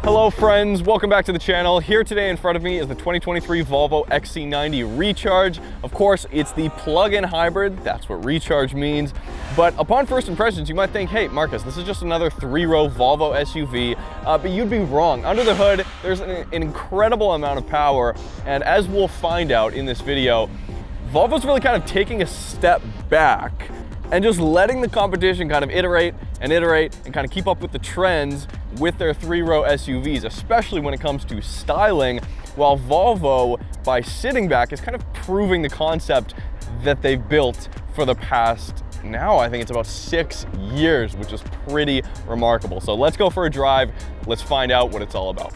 Hello friends, welcome back to the channel. Here today in front of me is the 2023 Volvo XC90 Recharge. Of course, it's the plug-in hybrid, that's what Recharge means. But upon first impressions, you might think, hey Marcus, this is just another three-row Volvo SUV, but you'd be wrong. Under the hood, there's an incredible amount of power, and as we'll find out in this video, Volvo's really kind of taking a step back and just letting the competition kind of iterate and kind of keep up with the trends with their three-row SUVs, especially when it comes to styling, while Volvo, by sitting back, is kind of proving the concept that they've built for the past, now I think it's about 6 years, which is pretty remarkable. So let's go for a drive. Let's find out what it's all about.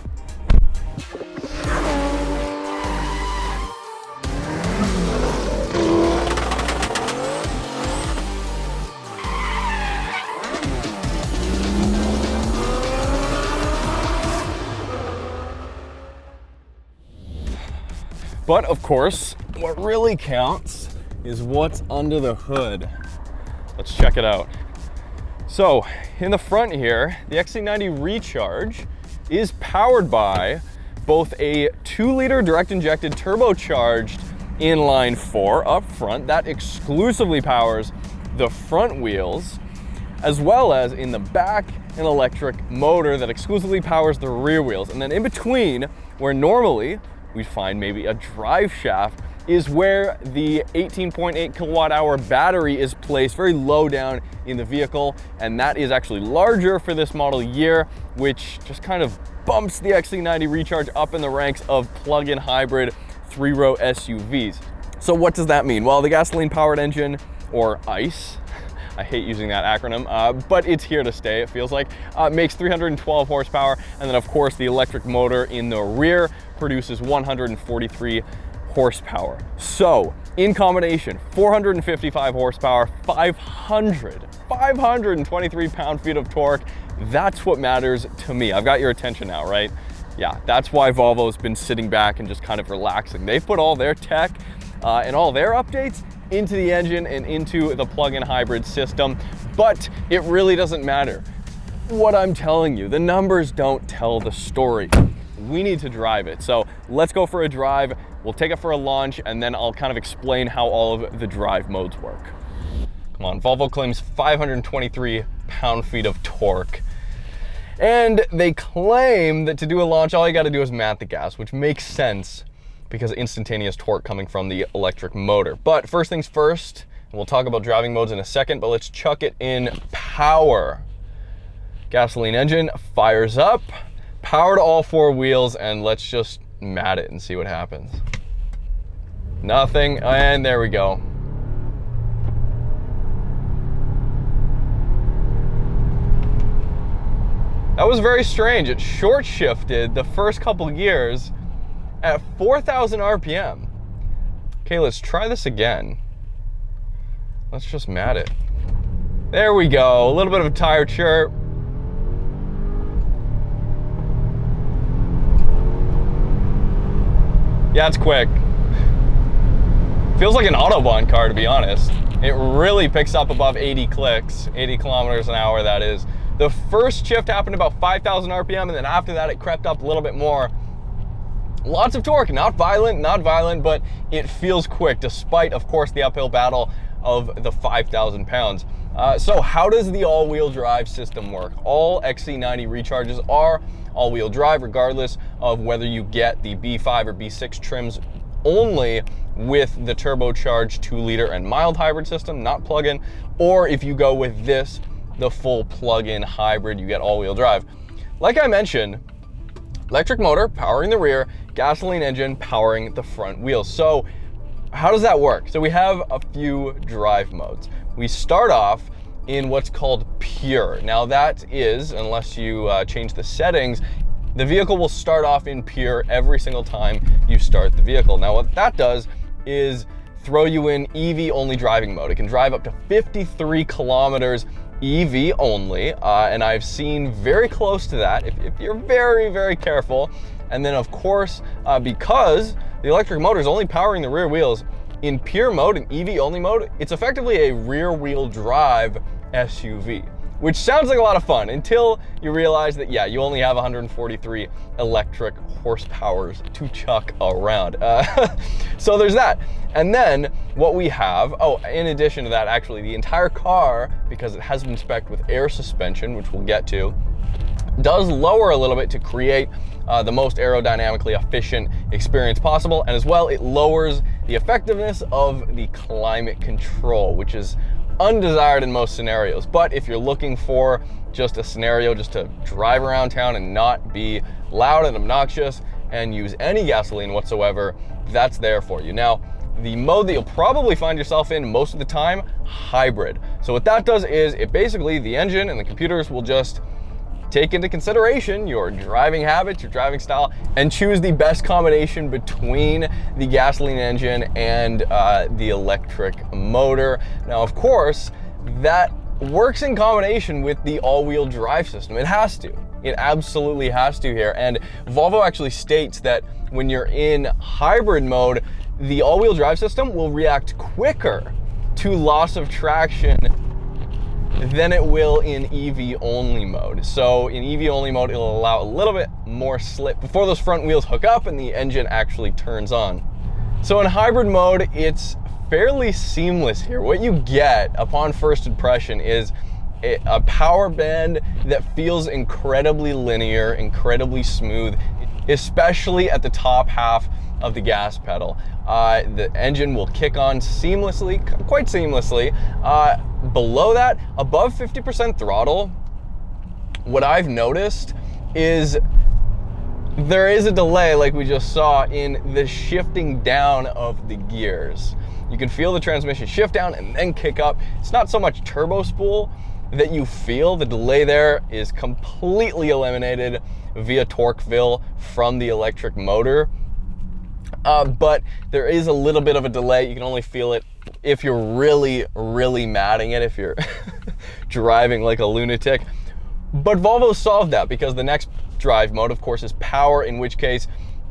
But of course, what really counts is what's under the hood. Let's check it out. So in the front here, the XC90 Recharge is powered by both a 2-liter direct injected turbocharged inline 4 up front that exclusively powers the front wheels, as well as in the back an electric motor that exclusively powers the rear wheels. And then in between, where normally we find maybe a drive shaft, is where the 18.8 kilowatt hour battery is placed very low down in the vehicle, and that is actually larger for this model year, which just kind of bumps the XC90 Recharge up in the ranks of plug-in hybrid three-row SUVs. So what does that mean? Well, the gasoline powered engine, or ICE, I hate using that acronym, but it's here to stay, it feels like, makes 312 horsepower, and then of course the electric motor in the rear produces 143 horsepower. So in combination, 455 horsepower, 523 pound-feet of torque. That's what matters to me. I've got your attention now, right? Yeah, that's why Volvo's been sitting back and just kind of relaxing. They've put all their tech and all their updates into the engine and into the plug-in hybrid system, but it really doesn't matter what I'm telling you. The numbers don't tell the story. We need to drive it. So let's go for a drive. We'll take it for a launch, and then I'll kind of explain how all of the drive modes work. Come on, Volvo claims 523 pound-feet of torque. And they claim that to do a launch, all you gotta do is mat the gas, which makes sense because of instantaneous torque coming from the electric motor. But first things first, and we'll talk about driving modes in a second, but let's chuck it in power. Gasoline engine fires up, power to all 4 wheels, and let's just mat it and see what happens. Nothing, and there we go. That was very strange. It short shifted the first couple gears at 4,000 RPM. Okay, let's try this again. Let's just mat it. There we go, a little bit of a tire chirp. Yeah, it's quick. Feels like an Autobahn car, to be honest. It really picks up above 80 clicks, 80 kilometers an hour, that is. The first shift happened about 5,000 RPM, and then after that it crept up a little bit more. Lots of torque, not violent, but it feels quick, despite, of course, the uphill battle of the 5,000 pounds. So how does the all-wheel drive system work? All XC90 Recharges are all-wheel drive, regardless of whether you get the B5 or B6 trims only with the turbocharged 2-liter and mild hybrid system, not plug-in, or if you go with this, the full plug-in hybrid, you get all-wheel drive. Like I mentioned, electric motor powering the rear, gasoline engine powering the front wheels. So how does that work? So we have a few drive modes. We start off in what's called pure. Now that is, unless you change the settings, the vehicle will start off in pure every single time you start the vehicle. Now what that does is throw you in EV only driving mode. It can drive up to 53 kilometers EV only, and I've seen very close to that if you're very, very careful. And then of course, because the electric motor is only powering the rear wheels, in pure mode, in EV only mode, it's effectively a rear wheel drive SUV. which sounds like a lot of fun until you realize that, yeah, you only have 143 electric horsepowers to chuck around. So there's that. And then what we have, oh, in addition to that, actually, the entire car, because it has been spec'd with air suspension, which we'll get to, does lower a little bit to create the most aerodynamically efficient experience possible. And as well, it lowers the effectiveness of the climate control, which is undesired in most scenarios. But if you're looking for just a scenario just to drive around town and not be loud and obnoxious and use any gasoline whatsoever, that's there for you. Now, the mode that you'll probably find yourself in most of the time, hybrid. So what that does is it basically, the engine and the computers will just take into consideration your driving habits, your driving style, and choose the best combination between the gasoline engine and the electric motor. Now, of course, that works in combination with the all-wheel drive system. It has to. It absolutely has to here. And Volvo actually states that when you're in hybrid mode, the all-wheel drive system will react quicker to loss of traction than it will in EV only mode. So in EV only mode, it'll allow a little bit more slip before those front wheels hook up and the engine actually turns on. So in hybrid mode, it's fairly seamless here. What you get upon first impression is a power band that feels incredibly linear, incredibly smooth, especially at the top half of the gas pedal. The engine will kick on seamlessly, quite seamlessly. Below that, above 50% throttle, what I've noticed is there is a delay, like we just saw, in the shifting down of the gears. You can feel the transmission shift down and then kick up. It's not so much turbo spool that you feel. The delay there is completely eliminated via Torqueville from the electric motor. But there is a little bit of a delay. You can only feel it if you're really, really matting it, if you're driving like a lunatic. But Volvo solved that because the next drive mode, of course, is power, in which case,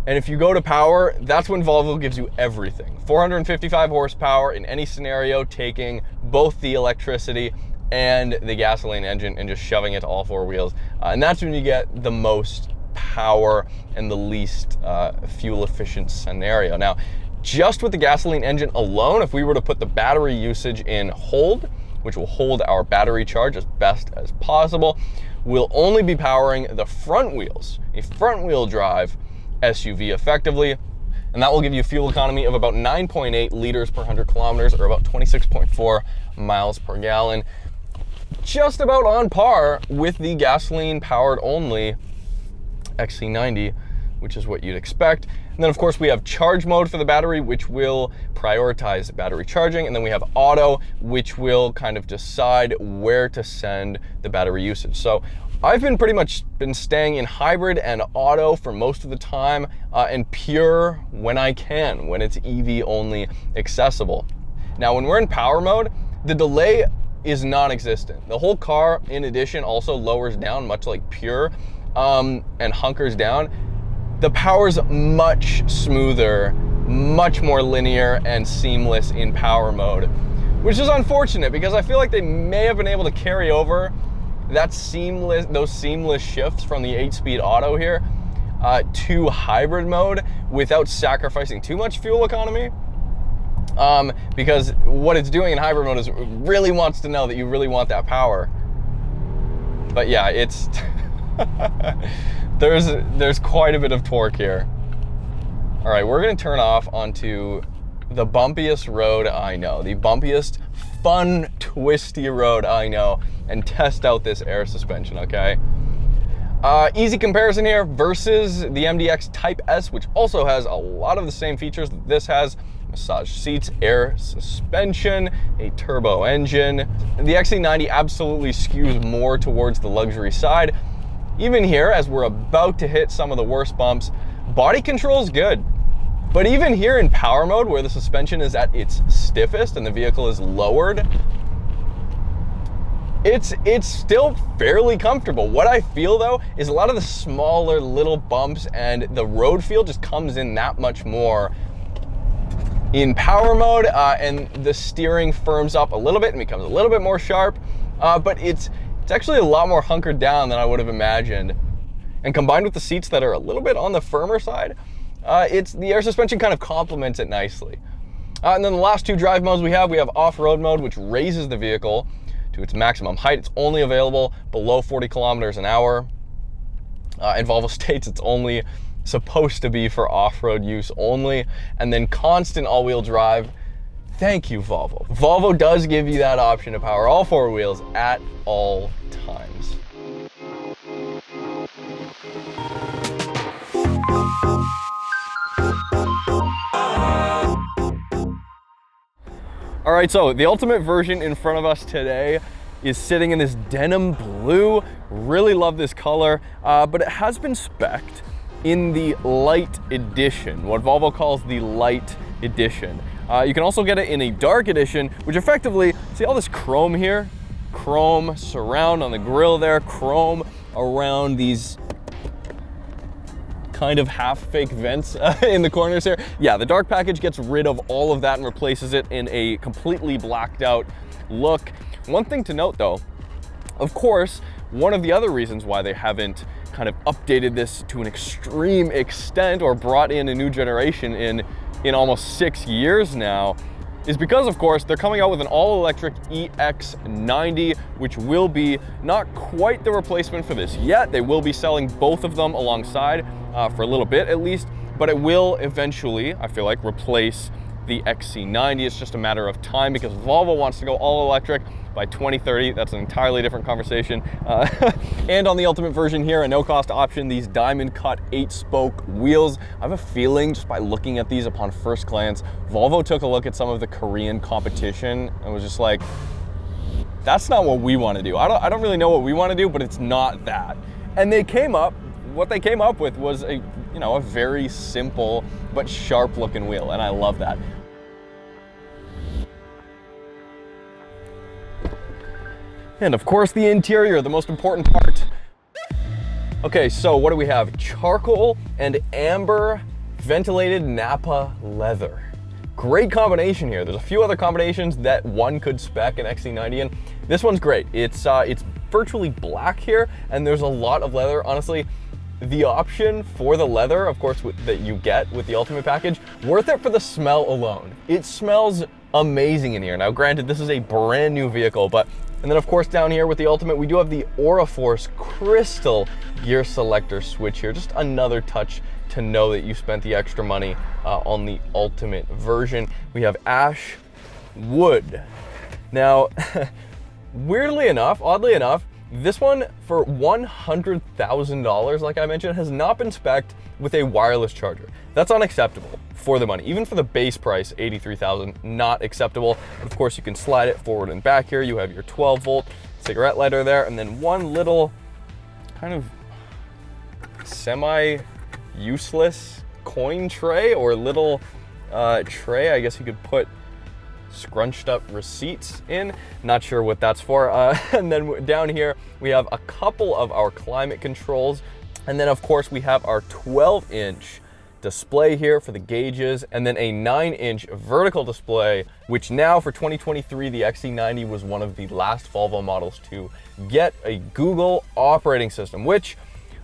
and if you go to power, that's when Volvo gives you everything. 455 horsepower in any scenario, taking both the electricity and the gasoline engine and just shoving it to all four wheels. And that's when you get the most power and the least fuel efficient scenario. Now, just with the gasoline engine alone, if we were to put the battery usage in hold, which will hold our battery charge as best as possible, we'll only be powering the front wheels, a front wheel drive SUV effectively, and that will give you a fuel economy of about 9.8 liters per 100 kilometers, or about 26.4 miles per gallon. Just about on par with the gasoline powered only XC90, which is what you'd expect. And then of course we have charge mode for the battery, which will prioritize battery charging. And then we have auto, which will kind of decide where to send the battery usage. So I've been pretty much staying in hybrid and auto for most of the time, and pure when I can, when it's EV only accessible. Now, when we're in power mode, the delay is non-existent. The whole car, in addition, also lowers down, much like pure, and hunkers down. The power's much smoother, much more linear and seamless in power mode, which is unfortunate because I feel like they may have been able to carry over those seamless shifts from the 8-speed auto here to hybrid mode without sacrificing too much fuel economy. Because what it's doing in hybrid mode is it really wants to know that you really want that power. But yeah, it's there's quite a bit of torque here. All right, we're gonna turn off onto the bumpiest road I know, the bumpiest, fun, twisty road I know, and test out this air suspension, okay? Easy comparison here versus the MDX Type S, which also has a lot of the same features that this has. Massage seats, air suspension, a turbo engine. The XC90 absolutely skews more towards the luxury side. Even here, as we're about to hit some of the worst bumps, body control is good. But even here in power mode, where the suspension is at its stiffest and the vehicle is lowered, it's still fairly comfortable. What I feel though is a lot of the smaller little bumps and the road feel just comes in that much more in power mode, and the steering firms up a little bit and becomes a little bit more sharp, but it's It's actually a lot more hunkered down than I would have imagined. And combined with the seats that are a little bit on the firmer side, the air suspension kind of complements it nicely. And then the last two drive modes we have off-road mode, which raises the vehicle to its maximum height. It's only available below 40 kilometers an hour. And Volvo states it's only supposed to be for off-road use only. And then constant all-wheel drive. Thank you, Volvo. Volvo does give you that option to power all four wheels at all times. All right, so the ultimate version in front of us today is sitting in this denim blue. Really love this color, but it has been spec'd in the light edition, what Volvo calls the light edition. You can also get it in a dark edition, which effectively, see all this chrome here? Chrome surround on the grille there, chrome around these kind of half fake vents in the corners here. Yeah, the dark package gets rid of all of that and replaces it in a completely blacked out look. One thing to note though, of course, one of the other reasons why they haven't kind of updated this to an extreme extent or brought in a new generation in almost 6 years now is because, of course, they're coming out with an all-electric EX90, which will be not quite the replacement for this yet. They will be selling both of them alongside for a little bit at least, but it will eventually, I feel like, replace the XC90. It's just a matter of time because Volvo wants to go all-electric by 2030. That's an entirely different conversation. And on the ultimate version here, a no-cost option, these diamond cut 8-spoke wheels. I have a feeling just by looking at these upon first glance, Volvo took a look at some of the Korean competition and was just like, that's not what we want to do. I don't really know what we want to do, but it's not that. And what they came up with was a very simple but sharp looking wheel, and I love that. And of course the interior, the most important part. Okay, so what do we have? Charcoal and amber ventilated Nappa leather. Great combination here. There's a few other combinations that one could spec an XC90 in. This one's great. It's virtually black here, and there's a lot of leather. Honestly, the option for the leather, of course, that you get with the Ultimate package, worth it for the smell alone. It smells amazing in here. Now, granted, this is a brand new vehicle, and then of course down here with the Ultimate, we do have the Auraforce Crystal gear selector switch here. Just another touch to know that you spent the extra money on the Ultimate version. We have ash wood. Now, oddly enough, this one for $100,000, like I mentioned, has not been spec'd with a wireless charger. That's unacceptable for the money. Even for the base price, $83,000, not acceptable. But of course, you can slide it forward and back here. You have your 12-volt cigarette lighter there, and then one little kind of semi-useless coin tray or little tray, I guess you could put scrunched up receipts in. Not sure what that's for. And then down here, we have a couple of our climate controls. And then of course we have our 12-inch display here for the gauges, and then a 9-inch vertical display, which now for 2023, the XC90 was one of the last Volvo models to get a Google operating system, which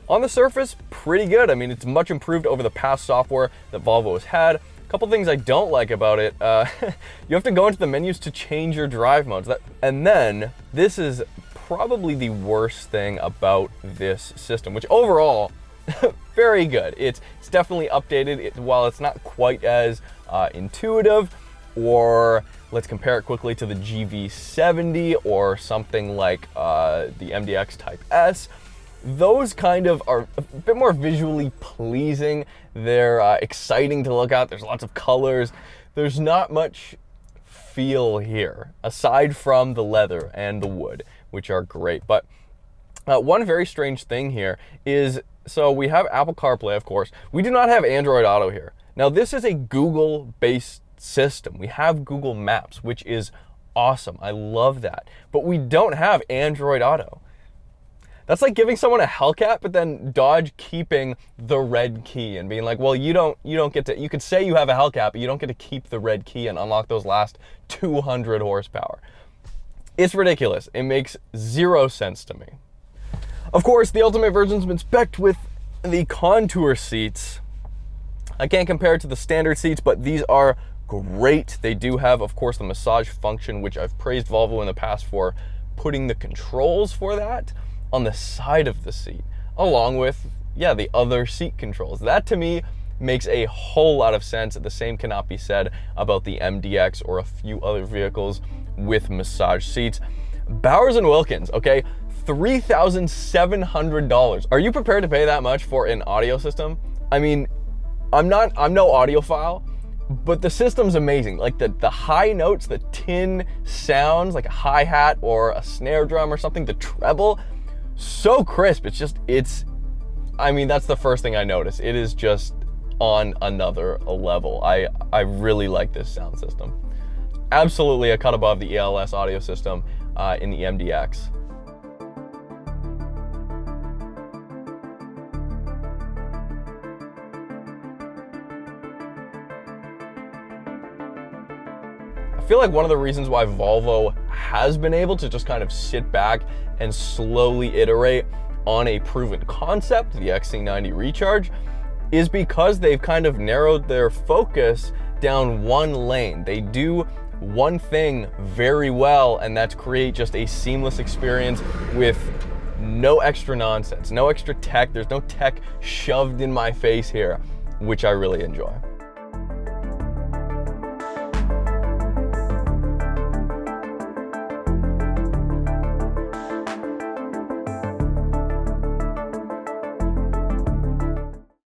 on the surface, pretty good. I mean, it's much improved over the past software that Volvo has had. A couple things I don't like about it, you have to go into the menus to change your drive modes. And then this is probably the worst thing about this system, which overall, very good. It's definitely updated. While it's not quite as intuitive, or let's compare it quickly to the GV70 or something like the MDX Type S, those kind of are a bit more visually pleasing. They're exciting to look at. There's lots of colors. There's not much feel here, aside from the leather and the wood, which are great. But one very strange thing here is, so we have Apple CarPlay, of course. We do not have Android Auto here. Now, this is a Google-based system. We have Google Maps, which is awesome. I love that. But we don't have Android Auto. That's like giving someone a Hellcat, but then Dodge keeping the red key and being like, well, you don't get to, you could say you have a Hellcat, but you don't get to keep the red key and unlock those last 200 horsepower. It's ridiculous. It makes zero sense to me. Of course, the Ultimate version's been spec'd with the contour seats. I can't compare it to the standard seats, but these are great. They do have, of course, the massage function, which I've praised Volvo in the past for putting the controls for that on the side of the seat, along with, yeah, the other seat controls. That to me makes a whole lot of sense. The same cannot be said about the MDX or a few other vehicles with massage seats. Bowers & Wilkins, okay, $3,700. Are you prepared to pay that much for an audio system? I mean, I'm no audiophile, but the system's amazing. Like the high notes, the tin sounds, like a hi-hat or a snare drum or something, the treble, so crisp. I mean, that's the first thing I noticed. It is just on another level. I really like this sound system. Absolutely a cut above the ELS audio system in the MDX. I feel like one of the reasons why Volvo has been able to just kind of sit back and slowly iterate on a proven concept, the XC90 Recharge, is because they've kind of narrowed their focus down one lane. They do one thing very well, and that's create just a seamless experience with no extra nonsense, no extra tech. There's no tech shoved in my face here, which I really enjoy.